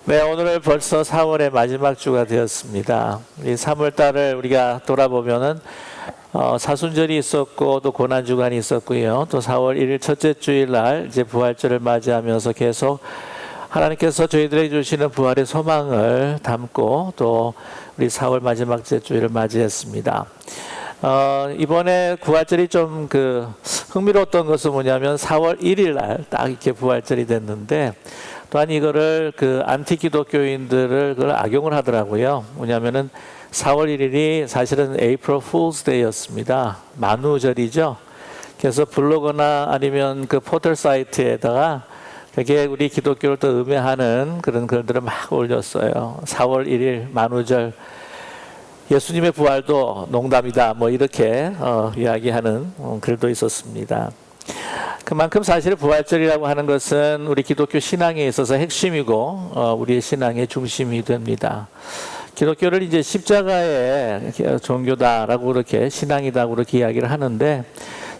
네, 오늘은 벌써 4월의 마지막 주가 되었습니다. 이 3월 달을 우리가 돌아보면은 사순절이 있었고 또 고난주간이 있었고요. 또 4월 1일 첫째 주일 날 이제 부활절을 맞이하면서 계속 하나님께서 저희들에게 주시는 부활의 소망을 담고 또 우리 4월 마지막 주일을 맞이했습니다. 이번에 부활절이 좀 흥미로웠던 것은 뭐냐면 4월 1일 날 딱 이렇게 부활절이 됐는데 또한 이거를 안티 기독교인들을 그걸 악용을 하더라고요. 뭐냐면은 4월 1일이 사실은 April Fool's Day였습니다. 만우절이죠. 그래서 블로그나 아니면 포털 사이트에다가 되게 우리 기독교를 또 음해하는 그런 글들을 막 올렸어요. 4월 1일 만우절, 예수님의 부활도 농담이다, 뭐 이렇게 이야기하는 글도 있었습니다. 그만큼 사실 부활절이라고 하는 것은 우리 기독교 신앙에 있어서 핵심이고 우리의 신앙의 중심이 됩니다. 기독교를 이제 십자가의 종교다라고 그렇게 신앙이다고 그렇게 이야기를 하는데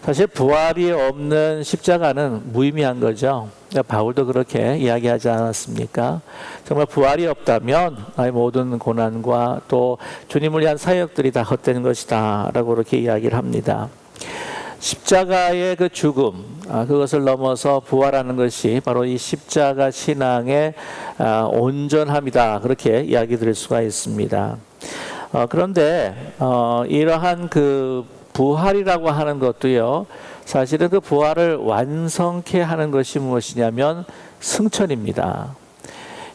사실 부활이 없는 십자가는 무의미한 거죠. 바울도 그렇게 이야기하지 않았습니까? 정말 부활이 없다면 나의 모든 고난과 또 주님을 위한 사역들이 다 헛된 것이다 라고 그렇게 이야기를 합니다. 십자가의 죽음, 그것을 넘어서 부활하는 것이 바로 이 십자가 신앙의 온전함이다, 그렇게 이야기 드릴 수가 있습니다. 그런데 이러한 부활이라고 하는 것도요, 사실은 부활을 완성케 하는 것이 무엇이냐면 승천입니다.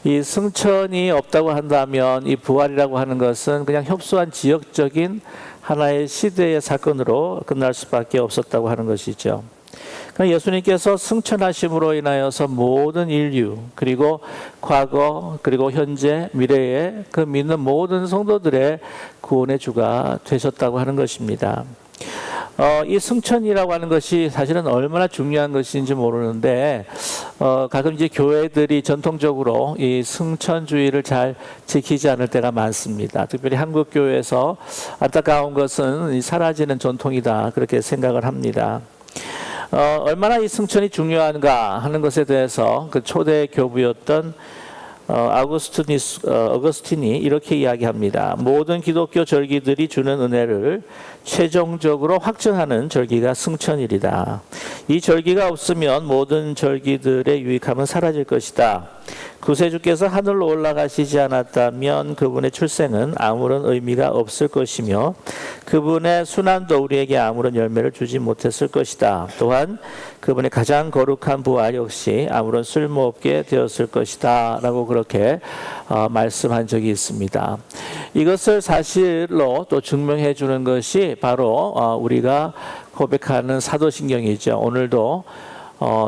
이 승천이 없다고 한다면 이 부활이라고 하는 것은 그냥 협소한 지역적인 하나의 시대의 사건으로 끝날 수밖에 없었다고 하는 것이죠. 그러니까 예수님께서 승천하심으로 인하여서 모든 인류, 그리고 과거, 그리고 현재, 미래에 믿는 모든 성도들의 구원의 주가 되셨다고 하는 것입니다. 이 승천이라고 하는 것이 사실은 얼마나 중요한 것인지 모르는데 가끔 이제 교회들이 전통적으로 이 승천주의를 잘 지키지 않을 때가 많습니다. 특별히 한국 교회에서 안타까운 것은 이 사라지는 전통이다, 그렇게 생각을 합니다. 얼마나 이 승천이 중요한가 하는 것에 대해서 초대 교부였던 어거스틴이 이렇게 이야기합니다. 모든 기독교 절기들이 주는 은혜를 최종적으로 확정하는 절기가 승천일이다. 이 절기가 없으면 모든 절기들의 유익함은 사라질 것이다. 구세주께서 하늘로 올라가시지 않았다면 그분의 출생은 아무런 의미가 없을 것이며 그분의 순환도 우리에게 아무런 열매를 주지 못했을 것이다. 또한 그분의 가장 거룩한 부활 역시 아무런 쓸모없게 되었을 것이다 라고 그렇게 말씀한 적이 있습니다. 이것을 사실로 또 증명해 주는 것이 바로 우리가 고백하는 사도신경이죠. 오늘도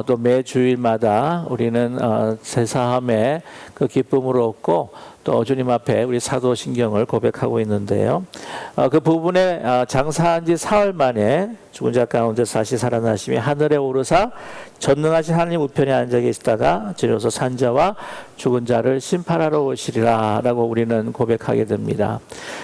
또 매 주일마다 우리는 제사함의 기쁨을 얻고 또 주님 앞에 우리 사도신경을 고백하고 있는데요. 그 부분에 장사한 지 사흘 만에 죽은 자 가운데서 다시 살아나시며 하늘에 오르사 전능하신 하나님 우편에 앉아 계시다가 지려서 산자와 죽은 자를 심판하러 오시리라 라고 우리는 고백하게 됩니다.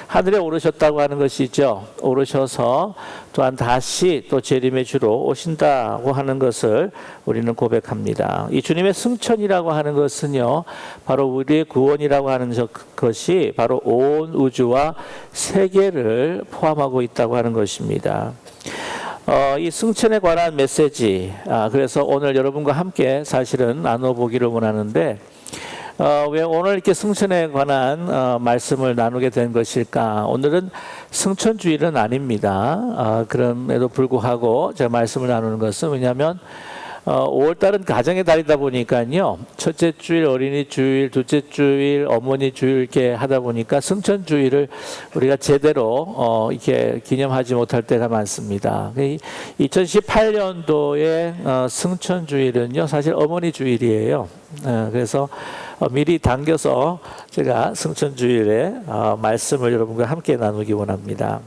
하늘에 오르셨다고 하는 것이죠. 오르셔서 또한 다시 또 재림의 주로 오신다고 하는 것을 우리는 고백합니다. 이 주님의 승천이라고 하는 것은요, 바로 우리의 구원이라고 하는 것이 바로 온 우주와 세계를 포함하고 있다고 하는 것입니다. 이 승천에 관한 메시지, 그래서 오늘 여러분과 함께 사실은 나눠보기를 원하는데 왜 오늘 이렇게 승천에 관한 말씀을 나누게 된 것일까? 오늘은 승천주일은 아닙니다. 그럼에도 불구하고 제가 말씀을 나누는 것은 왜냐하면 5월달은 가정의 달이다 보니까요, 첫째 주일 어린이 주일, 둘째 주일 어머니 주일 이렇게 하다 보니까 승천 주일을 우리가 제대로 이렇게 기념하지 못할 때가 많습니다. 2018년도의 승천 주일은요, 사실 어머니 주일이에요. 그래서 미리 당겨서 제가 승천 주일에 말씀을 여러분과 함께 나누기 원합니다.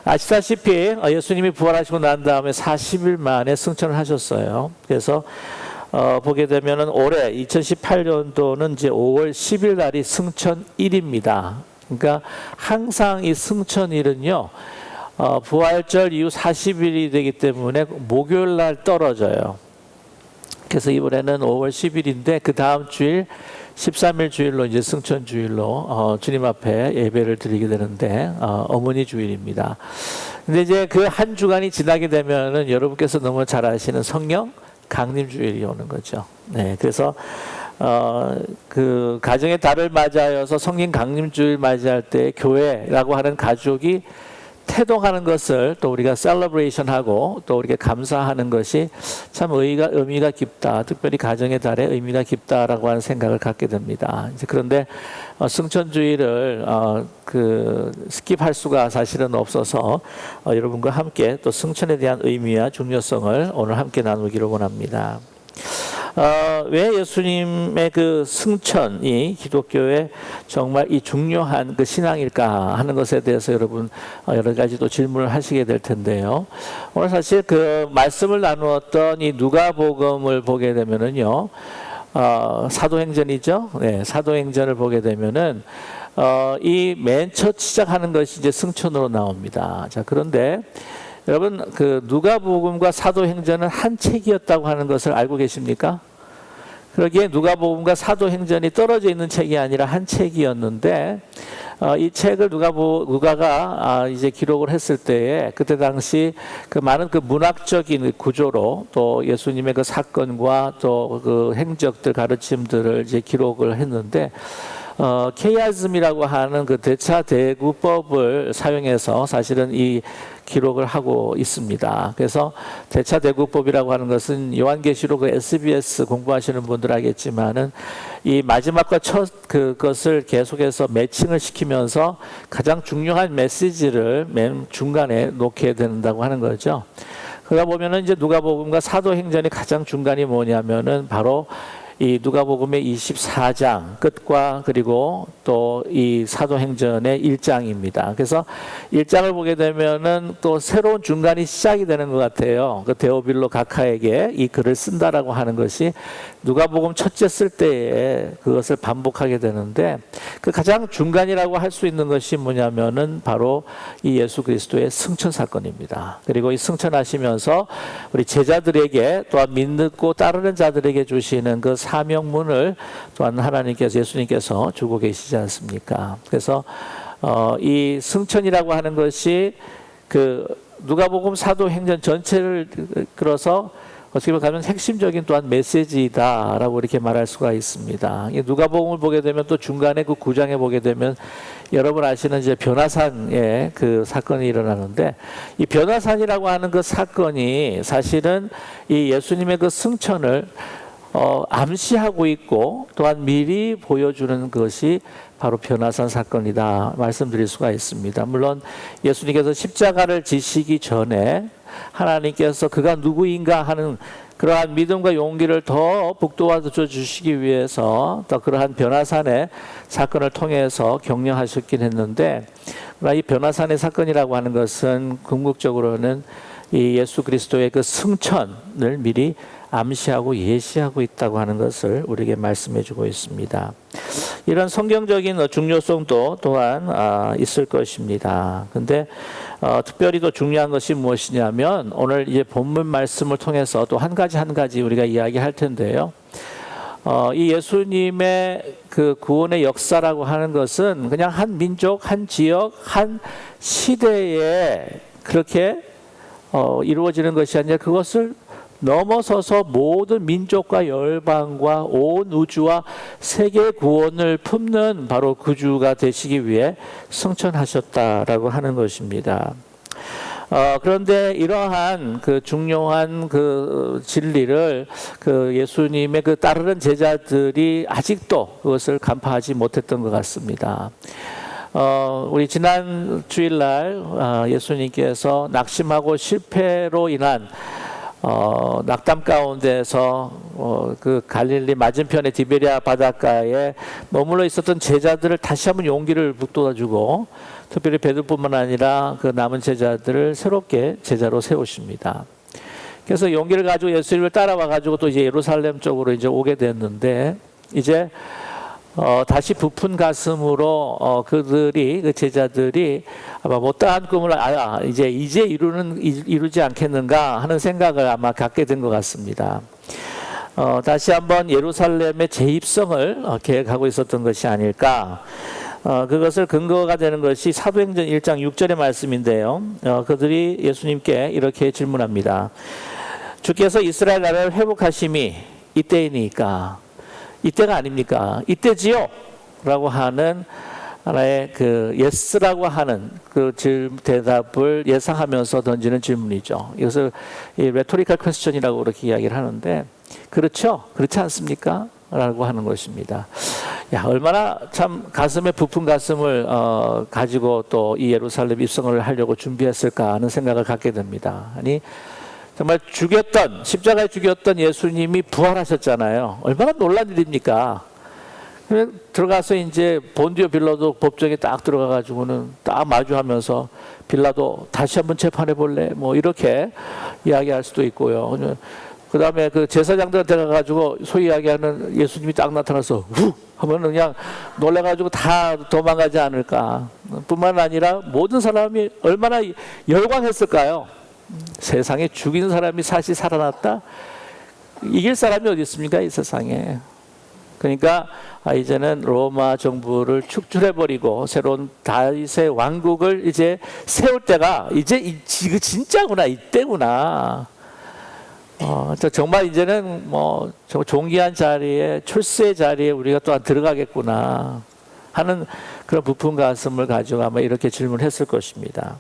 아시다시피 예수님이 부활하시고 난 다음에 40일 만에 승천을 하셨어요. 그래서 보게 되면은 올해 2018년도는 이제 5월 10일 날이 승천일입니다. 그러니까 항상 이 승천일은요, 부활절 이후 40일이 되기 때문에 목요일 날 떨어져요. 그래서 이번에는 5월 10일인데 그 다음 주일 13일 주일로 이제 승천 주일로 주님 앞에 예배를 드리게 되는데 어머니 주일입니다. 근데 이제 그 한 주간이 지나게 되면은 여러분께서 너무 잘 아시는 성령 강림 주일이 오는 거죠. 네, 그래서 그 가정의 달을 맞이하여서 성령 강림 주일 맞이할 때 교회라고 하는 가족이 태동하는 것을 또 우리가 셀러브레이션하고 또 우리가 감사하는 것이 참 의미가 깊다. 특별히 가정의 달에 의미가 깊다라고 하는 생각을 갖게 됩니다. 이제 그런데 승천주일을 스킵할 수가 사실은 없어서 여러분과 함께 또 승천에 대한 의미와 중요성을 오늘 함께 나누기를 원합니다. 왜 예수님의 그 승천이 기독교의 정말 이 중요한 그 신앙일까 하는 것에 대해서 여러분 여러 가지 또 질문을 하시게 될 텐데요. 오늘 사실 그 말씀을 나누었던 이 누가복음을 보게 되면은요, 사도행전이죠. 네, 사도행전을 보게 되면은 이 맨 첫 시작하는 것이 이제 승천으로 나옵니다. 자, 그런데 여러분 그 누가복음과 사도행전은 한 책이었다고 하는 것을 알고 계십니까? 그러기에 누가복음과 사도행전이 떨어져 있는 책이 아니라 한 책이었는데 이 책을 누가가 이제 기록을 했을 때에 그때 당시 그 많은 그 문학적인 구조로 또 예수님의 그 사건과 또 그 행적들 가르침들을 이제 기록을 했는데 케이아즘이라고 하는 그 대차대구법을 사용해서 사실은 이 기록을 하고 있습니다. 그래서 대차대구법이라고 하는 것은 요한계시록 그 SBS 공부하시는 분들 알겠지만은 이 마지막과 첫 그것을 계속해서 매칭을 시키면서 가장 중요한 메시지를 맨 중간에 놓게 된다고 하는 거죠. 그러다 보면은 이제 누가복음과 사도행전의 가장 중간이 뭐냐면은 바로 이 누가복음의 24장 끝과 그리고 또 이 사도행전의 1장입니다. 그래서 1장을 보게 되면은 또 새로운 중간이 시작이 되는 것 같아요. 그 데오빌로 가카에게 이 글을 쓴다라고 하는 것이 누가복음 첫째 쓸 때에 그것을 반복하게 되는데 그 가장 중간이라고 할 수 있는 것이 뭐냐면은 바로 이 예수 그리스도의 승천 사건입니다. 그리고 이 승천하시면서 우리 제자들에게 또한 믿고 따르는 자들에게 주시는 그 사명문을 또한 하나님께서 예수님께서 주고 계시지 않습니까? 그래서 이 승천이라고 하는 것이 그 누가복음 사도행전 전체를 끌어서 어떻게 보면 핵심적인 또한 메시지이다라고 이렇게 말할 수가 있습니다. 누가복음을 보게 되면 또 중간에 그 9장에 보게 되면 여러분 아시는 이제 변화산의 그 사건이 일어나는데 이 변화산이라고 하는 그 사건이 사실은 이 예수님의 그 승천을 암시하고 있고 또한 미리 보여주는 것이 바로 변화산 사건이다 말씀드릴 수가 있습니다. 물론 예수님께서 십자가를 지시기 전에 하나님께서 그가 누구인가 하는 그러한 믿음과 용기를 더 북돋워 주시기 위해서 또 그러한 변화산의 사건을 통해서 격려하셨긴 했는데 이 변화산의 사건이라고 하는 것은 궁극적으로는 이 예수 그리스도의 그 승천을 미리 암시하고 예시하고 있다고 하는 것을 우리에게 말씀해 주고 있습니다. 이런 성경적인 중요성도 또한 있을 것입니다. 근데 특별히 더 중요한 것이 무엇이냐면 오늘 이제 본문 말씀을 통해서 또 한 가지 우리가 이야기할 텐데요. 이 예수님의 그 구원의 역사라고 하는 것은 그냥 한 민족, 한 지역, 한 시대에 그렇게 이루어지는 것이 아니라 그것을 넘어서서 모든 민족과 열방과 온 우주와 세계 구원을 품는 바로 구주가 되시기 위해 승천하셨다라고 하는 것입니다. 그런데 이러한 그 중요한 그 진리를 그 예수님의 그 따르는 제자들이 아직도 그것을 간파하지 못했던 것 같습니다. 우리 지난 주일날 예수님께서 낙심하고 실패로 인한 낙담 가운데서 그 갈릴리 맞은편의 디베리아 바닷가에 머물러 있었던 제자들을 다시 한번 용기를 북돋아주고 특별히 베드로뿐만 아니라 그 남은 제자들을 새롭게 제자로 세우십니다. 그래서 용기를 가지고 예수님을 따라와 가지고 또 이제 예루살렘 쪽으로 이제 오게 됐는데 이제 다시 부푼 가슴으로 그들이 그 제자들이 아마 못다한 꿈을 이제 이루지 않겠는가 하는 생각을 아마 갖게 된 것 같습니다. 다시 한번 예루살렘의 재입성을 계획하고 있었던 것이 아닐까. 그것을 근거가 되는 것이 사도행전 1장 6절의 말씀인데요. 그들이 예수님께 이렇게 질문합니다. 주께서 이스라엘 나라를 회복하심이 이때이니까. 이때가 아닙니까? 이때지요? 라고 하는 하나의 그 예스라고 하는 그 대답을 예상하면서 던지는 질문이죠. 이것을 레토리컬 퀘스천이라고 그렇게 이야기를 하는데, 그렇죠? 그렇지 않습니까? 라고 하는 것입니다. 야, 얼마나 참 가슴에 부푼 가슴을 가지고 또 이 예루살렘 입성을 하려고 준비했을까 하는 생각을 갖게 됩니다. 아니, 정말 십자가에 죽였던 예수님이 부활하셨잖아요. 얼마나 놀란 일입니까? 들어가서 이제 본디오 빌라도 법정에 딱 들어가가지고는 딱 마주하면서 빌라도 다시 한번 재판해 볼래? 뭐 이렇게 이야기할 수도 있고요. 그 다음에 그 제사장들한테 가가지고 소위 이야기하는 예수님이 딱 나타나서 후! 하면 그냥 놀래가지고 다 도망가지 않을까. 뿐만 아니라 모든 사람이 얼마나 열광했을까요? 세상에 죽인 사람이 사실 살아났다? 이길 사람이 어디 있습니까? 이 세상에. 그러니까 이제는 로마 정부를 축출해버리고 새로운 다윗의 왕국을 이제 세울 때가 이제 진짜구나, 이때구나. 정말 이제는 뭐 존귀한 자리에, 출세의 자리에 우리가 또한 들어가겠구나 하는 그런 부푼 가슴을 가지고 아마 이렇게 질문했을 것입니다.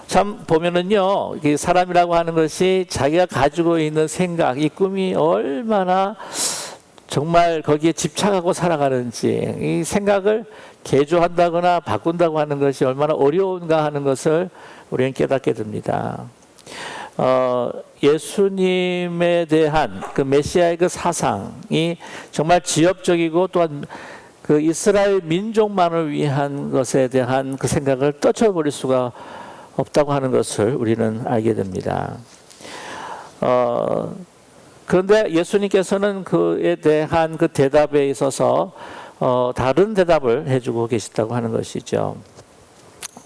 참 보면은요, 사람이라고 하는 것이 자기가 가지고 있는 생각, 이 꿈이 얼마나 정말 거기에 집착하고 살아가는지, 이 생각을 개조한다거나 바꾼다고 하는 것이 얼마나 어려운가 하는 것을 우리는 깨닫게 됩니다. 예수님에 대한 그 메시아의 그 사상이 정말 지역적이고 또한 그 이스라엘 민족만을 위한 것에 대한 그 생각을 떨쳐버릴 수가 없다고 하는 것을 우리는 알게 됩니다. 그런데 예수님께서는 그에 대한 그 대답에 있어서 다른 대답을 해주고 계시다고 하는 것이죠.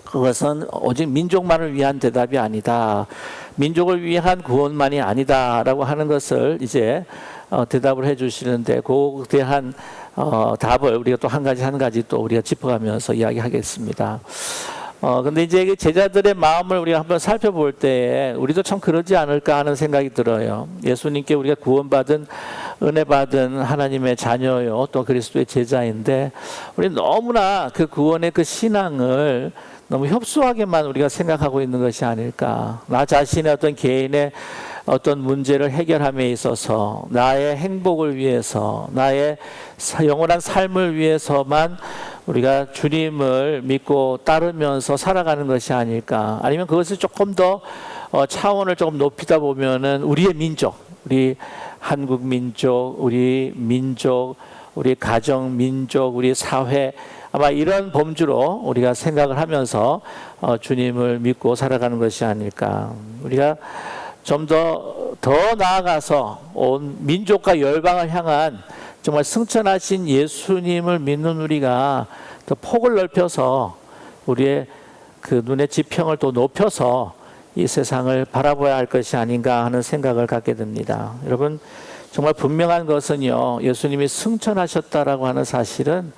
그것은 오직 민족만을 위한 대답이 아니다. 민족을 위한 구원만이 아니다라고 하는 것을 이제 대답을 해주시는데, 그에 대한 답을 우리가 또 한 가지 또 우리가 짚어가면서 이야기하겠습니다. 근데 이제 제자들의 마음을 우리가 한번 살펴볼 때 우리도 참 그러지 않을까 하는 생각이 들어요. 예수님께 우리가 구원받은, 은혜 받은 하나님의 자녀요, 또 그리스도의 제자인데, 우리 너무나 그 구원의 그 신앙을 너무 협소하게만 우리가 생각하고 있는 것이 아닐까. 나 자신의 어떤 개인의 어떤 문제를 해결함에 있어서, 나의 행복을 위해서, 나의 영원한 삶을 위해서만 우리가 주님을 믿고 따르면서 살아가는 것이 아닐까. 아니면 그것을 조금 더 차원을 조금 높이다 보면은 우리의 민족, 우리 한국 민족, 우리 민족, 우리 가정 민족, 우리 사회, 아마 이런 범주로 우리가 생각을 하면서 주님을 믿고 살아가는 것이 아닐까. 우리가 좀 더 나아가서 온 민족과 열방을 향한 정말 승천하신 예수님을 믿는 우리가 더 폭을 넓혀서 우리의 그 눈의 지평을 또 높여서 이 세상을 바라봐야 할 것이 아닌가 하는 생각을 갖게 됩니다. 여러분, 정말 분명한 것은요, 예수님이 승천하셨다라고 하는 사실은,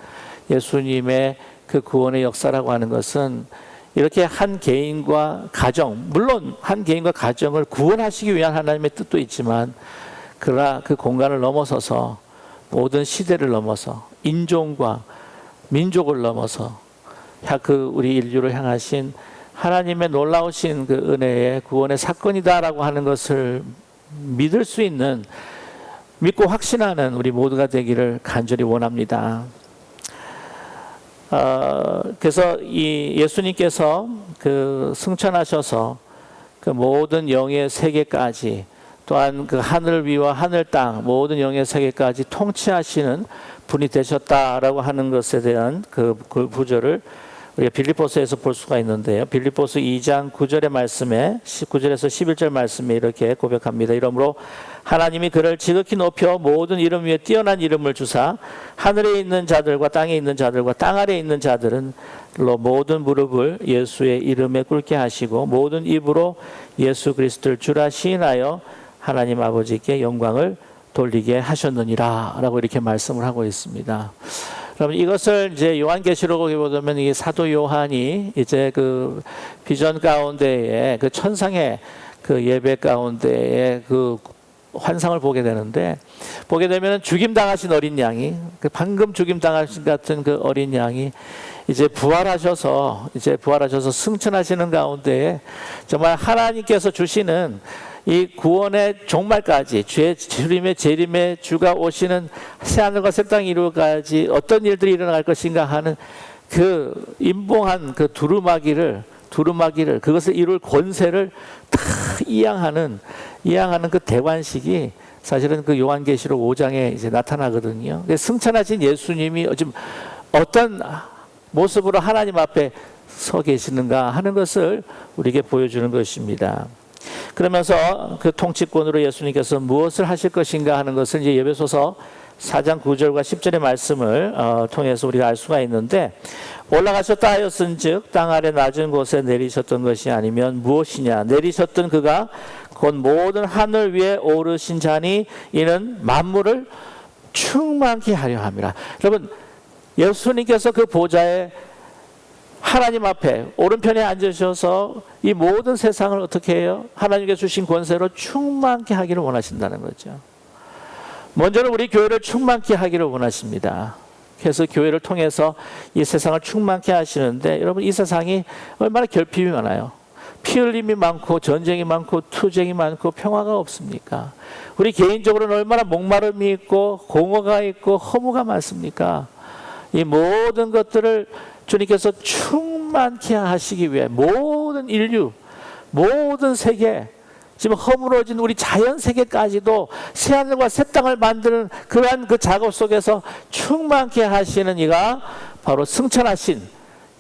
예수님의 그 구원의 역사라고 하는 것은 이렇게 한 개인과 가정, 물론 한 개인과 가정을 구원하시기 위한 하나님의 뜻도 있지만, 그러나 그 공간을 넘어서서 모든 시대를 넘어서 인종과 민족을 넘어서 그 우리 인류를 향하신 하나님의 놀라우신 그 은혜의 구원의 사건이다라고 하는 것을 믿을 수 있는, 믿고 확신하는 우리 모두가 되기를 간절히 원합니다. 그래서 이 예수님께서 그 승천하셔서 그 모든 영의 세계까지, 또한 그 하늘 위와 하늘 땅 모든 영의 세계까지 통치하시는 분이 되셨다라고 하는 것에 대한 그 구절을 우리가 빌립보서에서 볼 수가 있는데요. 빌립보서 2장 9절의 말씀에 9절에서 11절 말씀에 이렇게 고백합니다. 이러므로 하나님이 그를 지극히 높여 모든 이름 위에 뛰어난 이름을 주사 하늘에 있는 자들과 땅에 있는 자들과 땅 아래에 있는 자들은 모든 무릎을 예수의 이름에 꿇게 하시고 모든 입으로 예수 그리스도를 주라 시인하여 하나님 아버지께 영광을 돌리게 하셨느니라 라고 이렇게 말씀을 하고 있습니다. 그러면 이것을 이제 요한계시록에 보면 이 사도 요한이 이제 그 비전 가운데에 그 천상의 그 예배 가운데에 그 환상을 보게 되는데, 보게 되면 죽임 당하신 어린 양이, 그 방금 죽임 당하신 같은 그 어린 양이 이제 부활하셔서 승천하시는 가운데에 정말 하나님께서 주시는 이 구원의 종말까지, 주님의 재림의 주가 오시는 새하늘과 새 땅이 이루어가야지 어떤 일들이 일어날 것인가 하는 그 임봉한 그 두루마기를 그것을 이룰 권세를 다 이양하는 그 대관식이 사실은 그 요한계시록 5장에 이제 나타나거든요. 승천하신 예수님이 지금 어떤 모습으로 하나님 앞에 서 계시는가 하는 것을 우리에게 보여주는 것입니다. 그러면서 그 통치권으로 예수님께서 무엇을 하실 것인가 하는 것을 이제 에베소서 4장 9절과 10절의 말씀을 통해서 우리가 알 수가 있는데, 올라가셨다 하였은즉 땅 아래 낮은 곳에 내리셨던 것이 아니면 무엇이냐, 내리셨던 그가 곧 모든 하늘 위에 오르신 자니 이는 만물을 충만케 하려 함이라. 여러분, 예수님께서 그 보좌에 하나님 앞에 오른편에 앉으셔서 이 모든 세상을 어떻게 해요? 하나님께 주신 권세로 충만케 하기를 원하신다는 거죠. 먼저는 우리 교회를 충만케 하기를 원하십니다. 그래서 교회를 통해서 이 세상을 충만케 하시는데, 여러분, 이 세상이 얼마나 결핍이 많아요. 피 흘림이 많고 전쟁이 많고 투쟁이 많고 평화가 없습니까? 우리 개인적으로는 얼마나 목마름이 있고 공허가 있고 허무가 많습니까? 이 모든 것들을 주님께서 충만케 하시기 위해 모든 인류, 모든 세계, 지금 허물어진 우리 자연 세계까지도 새하늘과 새 땅을 만드는 그러한 그 작업 속에서 충만케 하시는 이가 바로 승천하신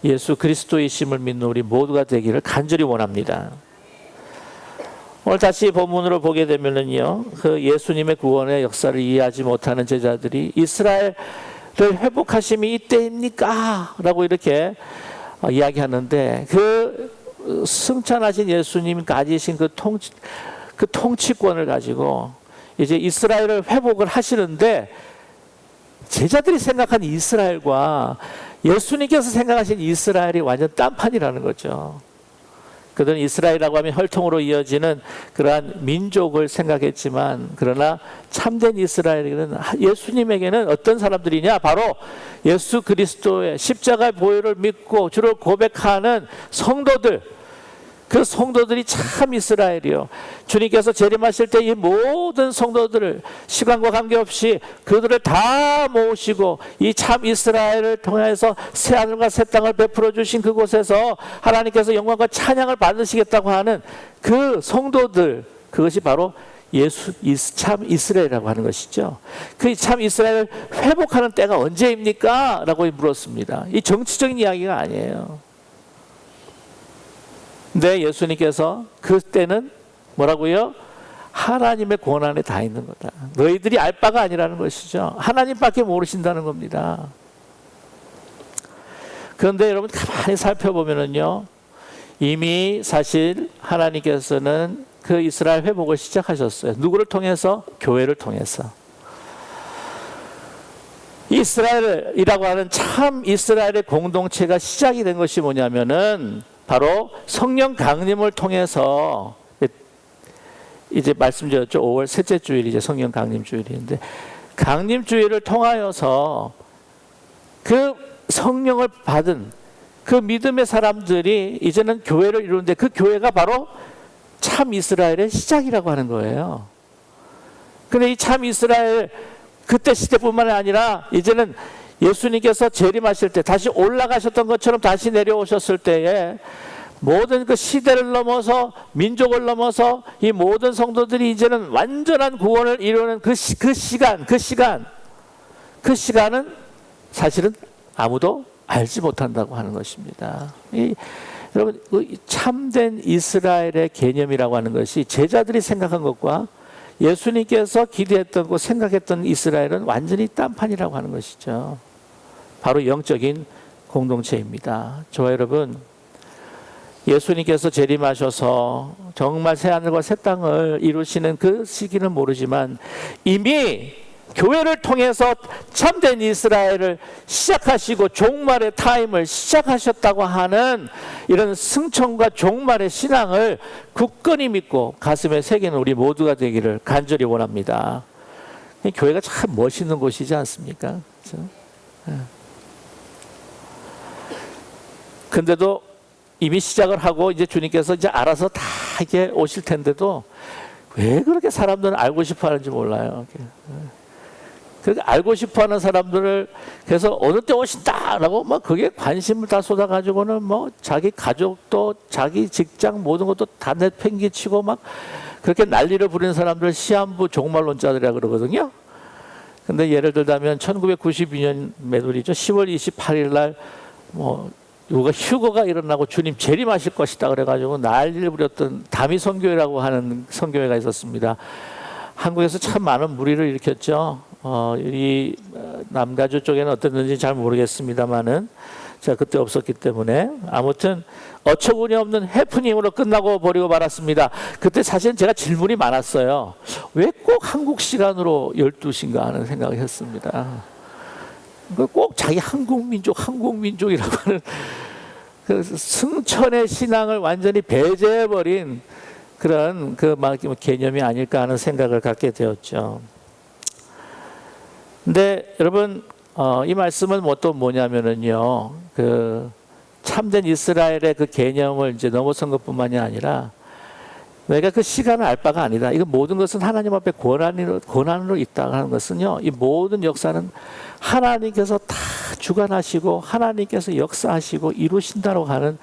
예수 그리스도이심을 믿는 우리 모두가 되기를 간절히 원합니다. 오늘 다시 본문으로 보게 되면은요, 그 예수님의 구원의 역사를 이해하지 못하는 제자들이 이스라엘을 회복하심이 이때입니까? 라고 이렇게 이야기하는데, 그 승천하신 예수님이 가지신 그 통치권을 가지고 이제 이스라엘을 회복을 하시는데, 제자들이 생각한 이스라엘과 예수님께서 생각하신 이스라엘이 완전 딴판이라는 거죠. 그들은 이스라엘이라고 하면 혈통으로 이어지는 그러한 민족을 생각했지만, 그러나 참된 이스라엘은 예수님에게는 어떤 사람들이냐, 바로 예수 그리스도의 십자가의 보혈을 믿고 주를 고백하는 성도들, 그 성도들이 참 이스라엘이요. 주님께서 재림하실 때 이 모든 성도들을 시간과 관계없이 그들을 다 모으시고 이 참 이스라엘을 통해서 새하늘과 새 땅을 베풀어 주신 그곳에서 하나님께서 영광과 찬양을 받으시겠다고 하는 그 성도들, 그것이 바로 참 이스라엘이라고 하는 것이죠. 그 참 이스라엘을 회복하는 때가 언제입니까? 라고 물었습니다. 이 정치적인 이야기가 아니에요. 근데 예수님께서 그때는 뭐라고요? 하나님의 권한에 다 있는 거다. 너희들이 알 바가 아니라는 것이죠. 하나님밖에 모르신다는 겁니다. 그런데 여러분 가만히 살펴보면은요, 이미 사실 하나님께서는 그 이스라엘 회복을 시작하셨어요. 누구를 통해서? 교회를 통해서. 이스라엘이라고 하는 참 이스라엘의 공동체가 시작이 된 것이 뭐냐면은 바로 성령 강림을 통해서, 이제 말씀드렸죠. 5월 셋째 주일이 이제 성령 강림 주일인데, 강림 주일을 통하여서 그 성령을 받은 그 믿음의 사람들이 이제는 교회를 이루는데, 그 교회가 바로 참 이스라엘의 시작이라고 하는 거예요. 근데 이 참 이스라엘 그때 시대뿐만 아니라 이제는 예수님께서 재림하실 때 다시 올라가셨던 것처럼 다시 내려오셨을 때에 모든 그 시대를 넘어서 민족을 넘어서 이 모든 성도들이 이제는 완전한 구원을 이루는 그 시간은 사실은 아무도 알지 못한다고 하는 것입니다. 여러분, 참된 이스라엘의 개념이라고 하는 것이 제자들이 생각한 것과 예수님께서 기대했던 것, 생각했던 이스라엘은 완전히 딴판이라고 하는 것이죠. 바로 영적인 공동체입니다. 저와 여러분, 예수님께서 재림하셔서 정말 새하늘과 새 땅을 이루시는 그 시기는 모르지만 이미 교회를 통해서 참된 이스라엘을 시작하시고 종말의 타임을 시작하셨다고 하는 이런 승천과 종말의 신앙을 굳건히 믿고 가슴에 새기는 우리 모두가 되기를 간절히 원합니다. 교회가 참 멋있는 곳이지 않습니까? 그렇죠? 근데도 이미 시작을 하고 이제 주님께서 이제 알아서 다 이게 오실 텐데도 왜 그렇게 사람들은 알고 싶어 하는지 몰라요. 그 알고 싶어 하는 사람들을 그래서 어느 때 오신다라고 막 그게 관심을 다 쏟아가지고는 뭐 자기 가족도 자기 직장 모든 것도 다 내팽개치고 막 그렇게 난리를 부리는 사람들 시한부 종말론자들이라 그러거든요. 근데 예를 들자면 1992년 매돌이죠. 10월 28일 날 뭐 누가 휴거가 일어나고 주님 재림하실 것이다 그래가지고 난리를 부렸던 다미 선교회라고 하는 선교회가 있었습니다. 한국에서 참 많은 무리를 일으켰죠. 이 남가주 쪽에는 어땠는지 잘 모르겠습니다만은 제가 그때 없었기 때문에 아무튼 어처구니 없는 해프닝으로 끝나고 버리고 말았습니다. 그때 사실은 제가 질문이 많았어요. 왜 꼭 한국 시간으로 12시인가 하는 생각을 했습니다. 꼭 자기 한국민족이라고 하는 그 승천의 신앙을 완전히 배제해버린 그런 그 개념이 아닐까 하는 생각을 갖게 되었죠. 근데 여러분 이 말씀은 또 뭐냐면은요, 그 참된 이스라엘의 그 개념을 이제 넘어선 것뿐만이 아니라 내가 그 시간을 알 바가 아니다. 이거 모든 것은 하나님 앞에 고난으로 있다 하는 것은요, 이 모든 역사는 하나님께서 다 주관하시고 하나님께서 역사하시고 이루신다고 하는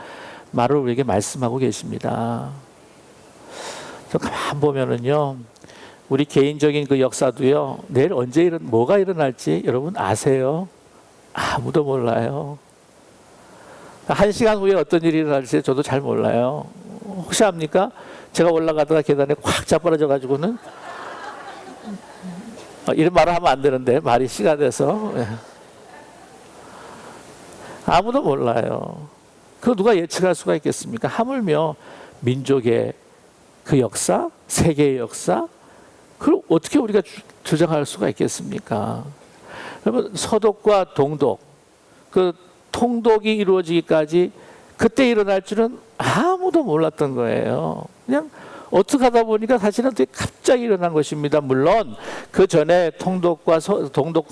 말을 우리에게 말씀하고 계십니다. 가만 보면은요, 우리 개인적인 그 역사도요, 내일 언제 뭐가 일어날지 여러분 아세요? 아무도 몰라요. 1시간 후에 어떤 일이 일어날지 저도 잘 몰라요. 혹시 압니까? 제가 올라가다가 계단에 콱 자빠져 가지고는 이런 말을 하면 안 되는데 말이 씨가 돼서 아무도 몰라요. 그거 누가 예측할 수가 있겠습니까? 하물며 민족의 그 역사, 세계의 역사, 그걸 어떻게 우리가 주장할 수가 있겠습니까? 여러분, 서독과 동독, 그 통독이 이루어지기까지 그때 일어날 줄은 아무도 몰랐던 거예요. 그냥 어떻게 하다 보니까 사실은 되게 갑자기 일어난 것입니다. 물론 그 전에 동독과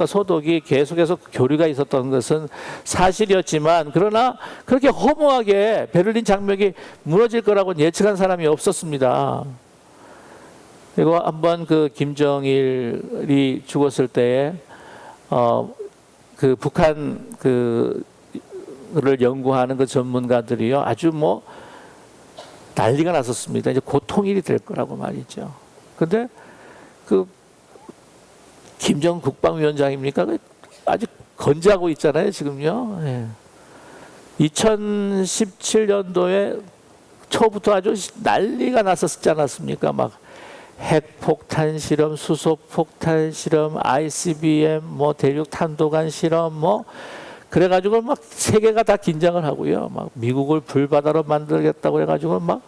서독이 계속해서 교류가 있었던 것은 사실이었지만, 그러나 그렇게 허무하게 베를린 장벽이 무너질 거라고 예측한 사람이 없었습니다. 그리고 한번 그 김정일이 죽었을 때에 그 북한 그를 연구하는 그 전문가들이요, 아주 뭐 난리가 났었습니다. 이제 곧 통일이 될 거라고 말이죠. 근데 그 김정 국방위원장입니까? 아주 건재하고 있잖아요, 지금요. 예. 2017년도에 초부터 아주 난리가 났었지 않았습니까? 막 핵폭탄 실험, 수소폭탄 실험, ICBM, 뭐 대륙 탄도간 실험, 뭐 그래가지고 막 세계가 다 긴장을 하고요. 막 미국을 불바다로 만들겠다고 해가지고 막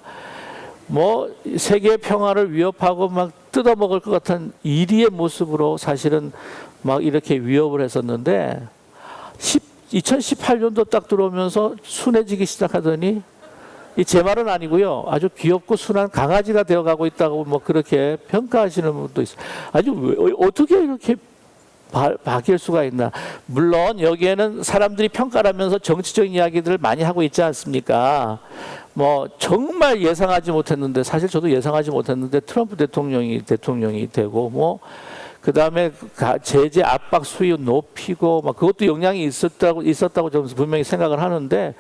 뭐 세계 평화를 위협하고 막 뜯어먹을 것 같은 이리의 모습으로 사실은 막 이렇게 위협을 했었는데 2018년도 딱 들어오면서 순해지기 시작하더니, 이 제 말은 아니고요, 아주 귀엽고 순한 강아지가 되어가고 있다고 뭐 그렇게 평가하시는 분도 있어요. 아주 어떻게 이렇게 바뀔 수가 있나. 물론 여기에는 사람들이 평가를 하면서 정치적인 이야기들을 많이 하고 있지 않습니까? 뭐 정말 예상하지 못했는데, 사실 저도 예상하지 못했는데 트럼프 대통령이 되고, 뭐 그 다음에 제재 압박 수위 높이고 막 그것도 영향이 있었다고 저는 분명히 생각을 하는데,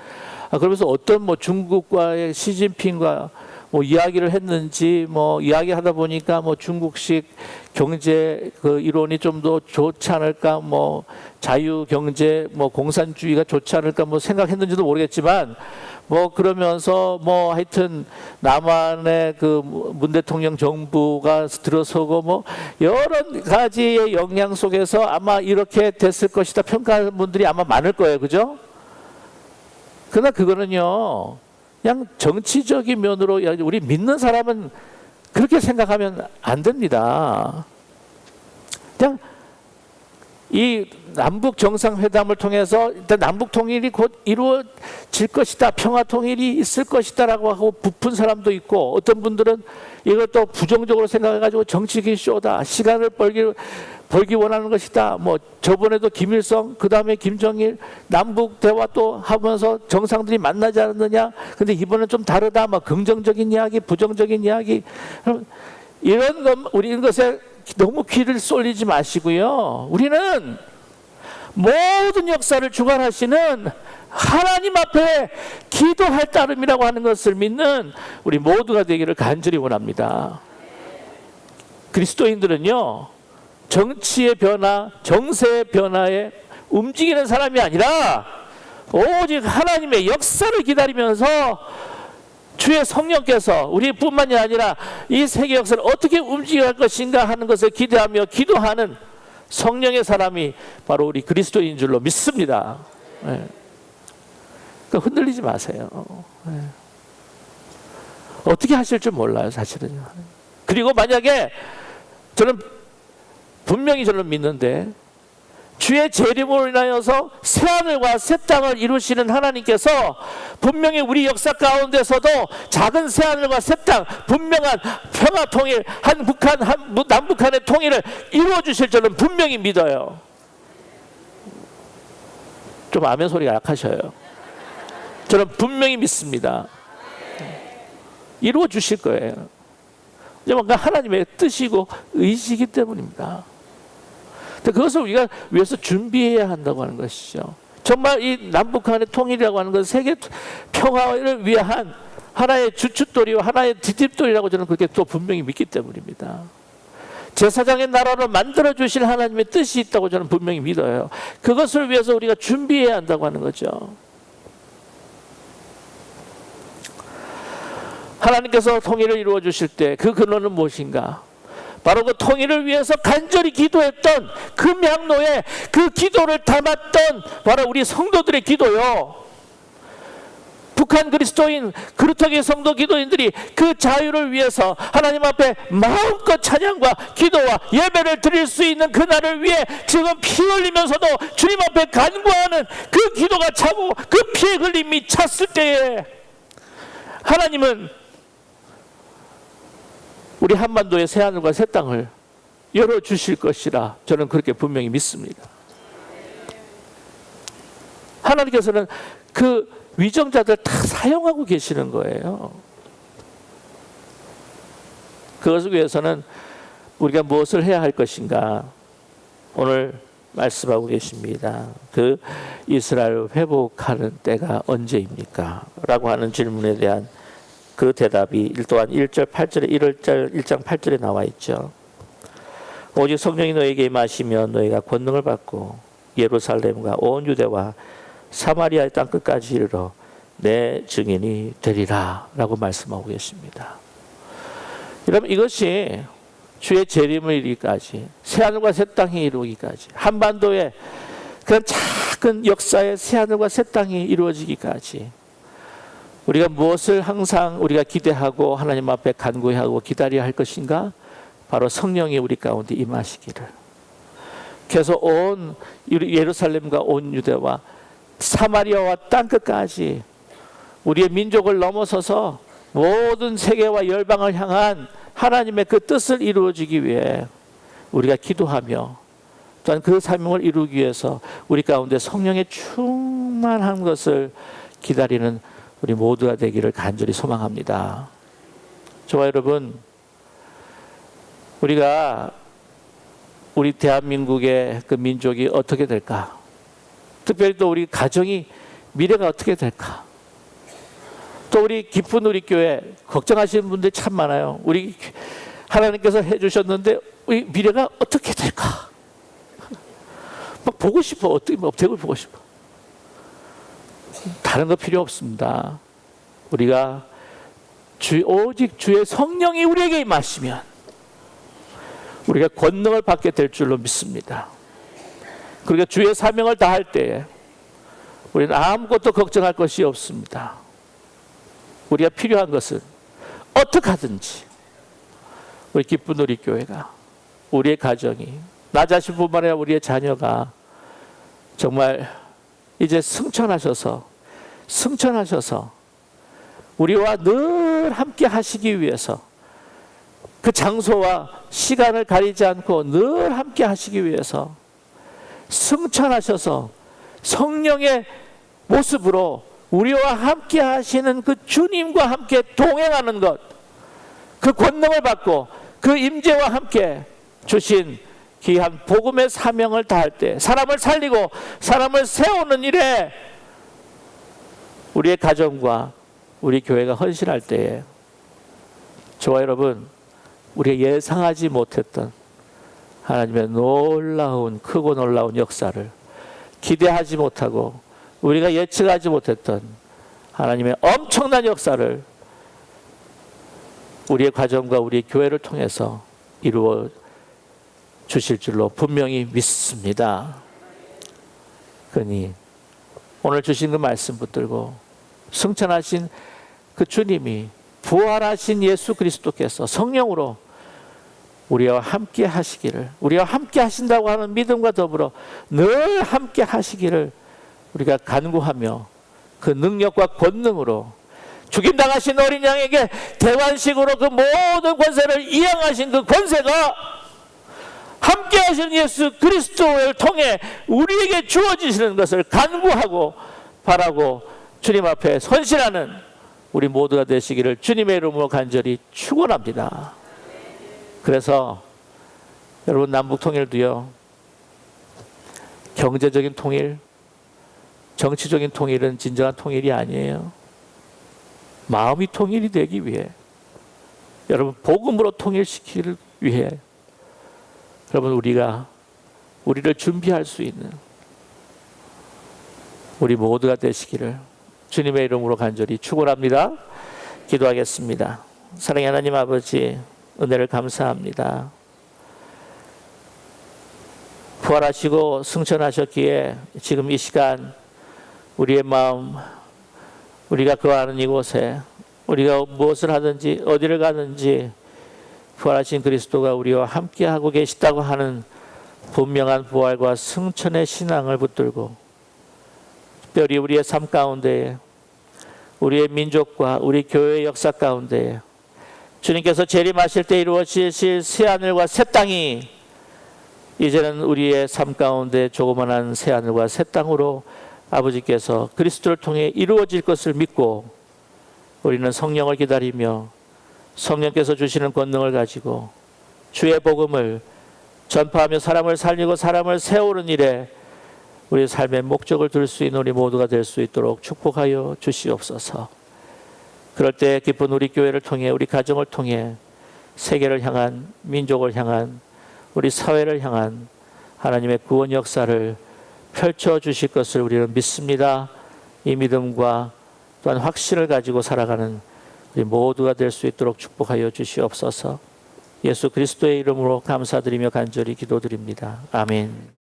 그러면서 어떤 뭐 중국과의 시진핑과 뭐 이야기를 했는지, 뭐 이야기하다 보니까 뭐 중국식 경제 그 이론이 좀 더 좋지 않을까, 뭐 자유 경제, 뭐 공산주의가 좋지 않을까 뭐 생각했는지도 모르겠지만, 뭐 그러면서 뭐 하여튼 남한의 그 문 대통령 정부가 들어서고 뭐 여러 가지의 영향 속에서 아마 이렇게 됐을 것이다 평가하는 분들이 아마 많을 거예요, 그죠? 그러나 그거는요, 그냥 정치적인 면으로 우리 믿는 사람은 그렇게 생각하면 안 됩니다. 그냥 이 남북 정상회담을 통해서 일단 남북 통일이 곧 이루어질 것이다, 평화 통일이 있을 것이다라고 하고 부푼 사람도 있고, 어떤 분들은 이것도 부정적으로 생각해가지고 정치적인 쇼다, 시간을 벌기 원하는 것이다. 뭐 저번에도 김일성, 그 다음에 김정일 남북 대화 또 하면서 정상들이 만나지 않았느냐. 근데 이번엔 좀 다르다. 막 긍정적인 이야기, 부정적인 이야기. 이런 것, 우리 이런 것에 너무 귀를 쏠리지 마시고요. 우리는 모든 역사를 주관하시는 하나님 앞에 기도할 따름이라고 하는 것을 믿는 우리 모두가 되기를 간절히 원합니다. 그리스도인들은요, 정치의 변화, 정세의 변화에 움직이는 사람이 아니라 오직 하나님의 역사를 기다리면서 주의 성령께서 우리뿐만이 아니라 이 세계 역사를 어떻게 움직여갈 것인가 하는 것을 기대하며 기도하는 성령의 사람이 바로 우리 그리스도인 줄로 믿습니다. 네. 그러니까 흔들리지 마세요. 네. 어떻게 하실 줄 몰라요, 사실은. 그리고 만약에 저는 분명히 저는 믿는데, 주의 재림으로 인하여서 새하늘과 새 땅을 이루시는 하나님께서 분명히 우리 역사 가운데서도 작은 새하늘과 새 땅, 분명한 평화 통일, 남북한의 통일을 이루어 주실 줄은 분명히 믿어요. 좀 아멘 소리가 약하셔요. 저는 분명히 믿습니다. 이루어 주실 거예요. 뭔가 하나님의 뜻이고 의지이기 때문입니다. 그것을 우리가 위해서 준비해야 한다고 하는 것이죠. 정말 이 남북한의 통일이라고 하는 것은 세계 평화를 위한 하나의 주춧돌이와 하나의 디딤돌이라고 저는 그렇게 또 분명히 믿기 때문입니다. 제사장의 나라로 만들어 주실 하나님의 뜻이 있다고 저는 분명히 믿어요. 그것을 위해서 우리가 준비해야 한다고 하는 거죠. 하나님께서 통일을 이루어 주실 때 그 근원은 무엇인가? 바로 그 통일을 위해서 간절히 기도했던 그 명로에 그 기도를 담았던 바로 우리 성도들의 기도요. 북한 그리스도인 그루터기 성도 기도인들이 그 자유를 위해서 하나님 앞에 마음껏 찬양과 기도와 예배를 드릴 수 있는 그날을 위해 지금 피 흘리면서도 주님 앞에 간구하는 그 기도가 차고 그 피의 흘림이 찼을 때에 하나님은 우리 한반도의 새하늘과 새 땅을 열어주실 것이라 저는 그렇게 분명히 믿습니다. 하나님께서는 그 위정자들 다 사용하고 계시는 거예요. 그것을 위해서는 우리가 무엇을 해야 할 것인가? 오늘 말씀하고 계십니다. 그 이스라엘 회복하는 때가 언제입니까? 라고 하는 질문에 대한 그 대답이 또한 1절 8절에 1장 8절에 나와 있죠. 오직 성령이 너에게 임하시면 너희가 권능을 받고 예루살렘과 온 유대와 사마리아의 땅 끝까지 이르러 내 증인이 되리라 라고 말씀하고 계십니다. 여러분, 이것이 주의 재림을 이루기까지, 새하늘과 새 땅이 이루기까지, 한반도의 그런 작은 역사의 새하늘과 새 땅이 이루어지기까지 우리가 무엇을 항상 우리가 기대하고 하나님 앞에 간구하고 기다려야 할 것인가? 바로 성령이 우리 가운데 임하시기를. 그래서 온 예루살렘과 온 유대와 사마리아와 땅끝까지 우리의 민족을 넘어서서 모든 세계와 열방을 향한 하나님의 그 뜻을 이루어지기 위해 우리가 기도하며 또한 그 사명을 이루기 위해서 우리 가운데 성령의 충만한 것을 기다리는 우리 모두가 되기를 간절히 소망합니다. 저와 여러분, 우리 대한민국의 그 민족이 어떻게 될까? 특별히 또 우리 가정이 미래가 어떻게 될까? 또 우리 기쁜 우리 교회 걱정하시는 분들이 참 많아요. 우리 하나님께서 해주셨는데 우리 미래가 어떻게 될까? 막 보고 싶어. 어떻게 막 되고 보고 싶어. 다른 거 필요 없습니다. 우리가 오직 주의 성령이 우리에게 임하시면 우리가 권능을 받게 될 줄로 믿습니다. 그러니까 주의 사명을 다할 때에 우리는 아무것도 걱정할 것이 없습니다. 우리가 필요한 것은 어떻게 하든지 우리 기쁜 우리 교회가, 우리의 가정이, 나 자신뿐만 아니라 우리의 자녀가 정말 이제 승천하셔서 우리와 늘 함께 하시기 위해서, 그 장소와 시간을 가리지 않고 늘 함께 하시기 위해서 승천하셔서 성령의 모습으로 우리와 함께 하시는 그 주님과 함께 동행하는 것, 그 권능을 받고 그 임재와 함께 주신 귀한 복음의 사명을 다할 때, 사람을 살리고 사람을 세우는 일에 우리의 가정과 우리 교회가 헌신할 때에 저와 여러분, 우리가 예상하지 못했던 하나님의 놀라운, 크고 놀라운 역사를, 기대하지 못하고 우리가 예측하지 못했던 하나님의 엄청난 역사를 우리의 가정과 우리의 교회를 통해서 이루어 주실 줄로 분명히 믿습니다. 그러니 오늘 주신 그 말씀 붙들고 승천하신 그 주님이, 부활하신 예수 그리스도께서 성령으로 우리와 함께 하시기를, 우리와 함께 하신다고 하는 믿음과 더불어 늘 함께 하시기를 우리가 간구하며, 그 능력과 권능으로 죽임당하신 어린 양에게 대관식으로 그 모든 권세를 이양하신 그 권세가 함께 하시는 예수 그리스도를 통해 우리에게 주어지시는 것을 간구하고 바라고 주님 앞에 헌신하는 우리 모두가 되시기를 주님의 이름으로 간절히 축원합니다. 그래서 여러분, 남북 통일도요, 경제적인 통일, 정치적인 통일은 진정한 통일이 아니에요. 마음이 통일이 되기 위해, 여러분 복음으로 통일시키기 위해 여러분 우리를 준비할 수 있는 우리 모두가 되시기를 주님의 이름으로 간절히 축원합니다. 기도하겠습니다. 사랑의 하나님 아버지, 은혜를 감사합니다. 부활하시고 승천하셨기에 지금 이 시간 우리의 마음, 우리가 거하는 이곳에, 우리가 무엇을 하든지 어디를 가든지 부활하신 그리스도가 우리와 함께하고 계시다고 하는 분명한 부활과 승천의 신앙을 붙들고, 특별히 우리의 삶 가운데에, 우리의 민족과 우리 교회의 역사 가운데에 주님께서 재림하실 때 이루어지실 새하늘과 새 땅이 이제는 우리의 삶 가운데 조그만한 새하늘과 새 땅으로 아버지께서 그리스도를 통해 이루어질 것을 믿고 우리는 성령을 기다리며 성령께서 주시는 권능을 가지고 주의 복음을 전파하며 사람을 살리고 사람을 세우는 일에 우리 삶의 목적을 둘 수 있는 우리 모두가 될 수 있도록 축복하여 주시옵소서. 그럴 때 기쁜 우리 교회를 통해, 우리 가정을 통해 세계를 향한, 민족을 향한, 우리 사회를 향한 하나님의 구원 역사를 펼쳐 주실 것을 우리는 믿습니다. 이 믿음과 또한 확신을 가지고 살아가는 우리 모두가 될 수 있도록 축복하여 주시옵소서. 예수 그리스도의 이름으로 감사드리며 간절히 기도드립니다. 아멘.